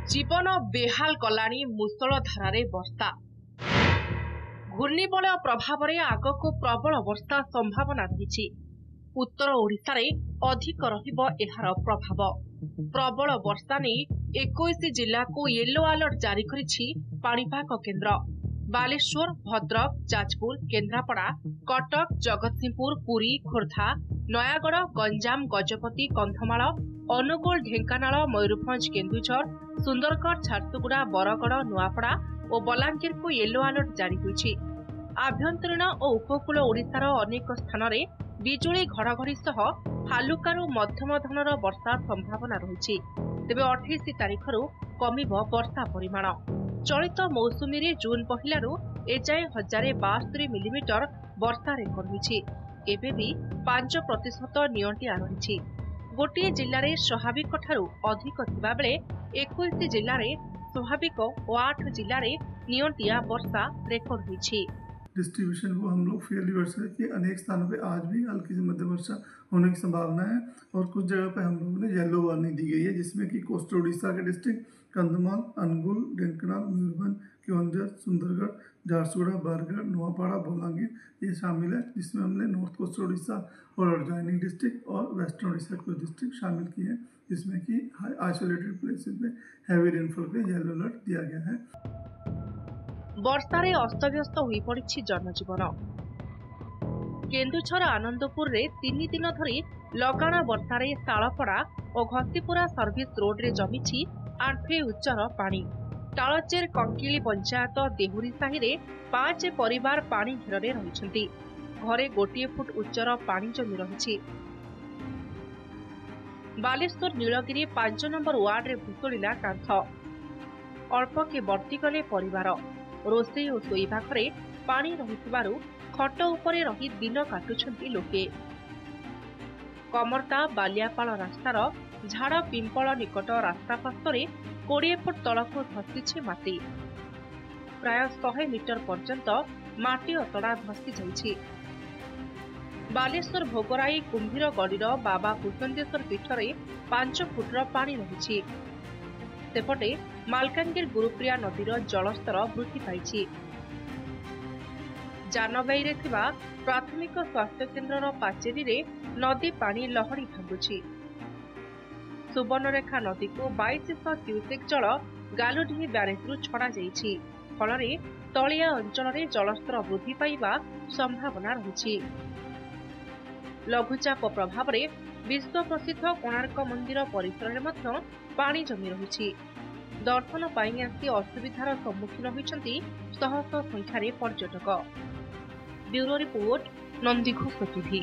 जीवन बेहाल कलानी मुसळ धारारे वर्षा। घूर्णिबलय प्रभाव में आगक प्रबल वर्षा संभावना रही। उत्तर ओडिशा रे अधिक रहिबो एहार प्रभाव। प्रबल वर्षा नहीं 21 जिला को येलो अलर्ट जारी करिछि पाणीपाग केन्द्र। बालेश्वर, भद्रक, जाजपुर, केन्द्रापड़ा, कटक, जगतसिंहपुर, पुरी, खोर्धा, नयागढ़, गंजाम, गजपति, कंधमाल, अनुगुल, ढेंकानाल, मयूरभंज, केन्दुझर, सुंदरगढ़, झारसुगुड़ा, बरगढ़, नुआपड़ा और बलांगीर को येलो अलर्ट जारी होइछि। आभ्यंतरीण और उपकूल ओडिशार अनेक स्थान में बिजुली घड़घड़ी सह हालुकारू मध्यम धरणर वर्षा संभावना रही। तेबे 28 तारिखरू कमिब वर्षा परिमाण। चलित मौसुमी रे जून पहिलारू एजाए 1072 मिलीमीटर वर्षा रेकर्ड होइछि। एबे भी 5% नियंटिया रही। गोटे जिले में स्वाभाविक ठारू अधिक थिबा बेले 21 जिले में स्वाभाविक और 8 जिले में नियंटिया वर्षा रेकर्ड होइछि। डिस्ट्रीब्यूशन को हम लोग फेयरली वर्षा की अनेक स्थानों पे आज भी हल्की से मध्यम वर्षा होने की संभावना है और कुछ जगह पे हम लोगों ने येलो वार्निंग दी गई है, जिसमें कि कोस्टल उड़ीसा के डिस्ट्रिक्ट कंधमाल, अनुगुल, ढेंकानाल, मयूरभंज, केवंझर, सुंदरगढ़, झारसुगुड़ा, बरगढ़, नुआपड़ा, बलांगीर ये शामिल है, जिसमें हमने नॉर्थ कोस्टल उड़ीसा और एडजॉइनिंग डिस्ट्रिक्ट और वेस्टर्न उड़ीसा के डिस्ट्रिक्ट शामिल किए हैं, जिसमें कि आइसोलेटेड प्लेसेस में हैवी रेनफॉल के येलो अलर्ट दिया गया है। वर्षारे अस्तव्यस्त होई पड़िछि जनजीवन। केन्दुझर आनंदपुर रे 3 दिन धरी लगाण वर्षारे शालपड़ा और घसीपुरा सर्विस रोड रे जमिछि आंठुए उच्चर पानी। तालचेर कंकिली पंचायत देहुरी साही रे 5 परिवार पानी घेରରେ रहिछन्ति। घरे 1 फुट उच्चर पानी जमी रहिछि। बालेश्वर नीलगिरी 5 नंबर वार्ड रे भूतुळिला कांथ। अल्पके बर्ती गले परिवार। रोषेई और शोइबा घरे पानी रहिथिबारु खट उपरे रही दिन काटुछन्ति लोके। कमरता बालियापाल रास्तार झाड़ पिंपल निकट रास्ता पार्श्वे 20 फुट तलक धसीछि माटी। प्राय 100 मीटर पर्यंत माटी अतड़ा धसी जाइछि। बालेश्वर भोगराई कुंभीरगढ़ीर बाबा भूषंदेश्वर पीठरे 5 फुटर पानी रही। सेपटे मालकानगिर गुरुप्रिया नदीर जलस्तर वृद्धि पाइछि। जानबाई थिबा प्राथमिक स्वास्थ्य केन्द्र पाचेरी रे नदी पानी लहड़ी भांगुछि। सुवर्णरेखा नदी को 2200 क्यूसेक जल गालुडीह ब्यारेजरू छड़ा जाइछि। फलरे तलिया अंचल में जलस्तर वृद्धि पाइबा संभावना रही। लघुचाप प्रभाव में विश्व प्रसिद्ध कोणार्क मंदिर परिसर में पानी जमी रही। दर्शन पाई आसी असुविधार सम्मुखीन होइछन्ति शह शह संख्यार पर्यटक। Bureau report, Nandighosh TV.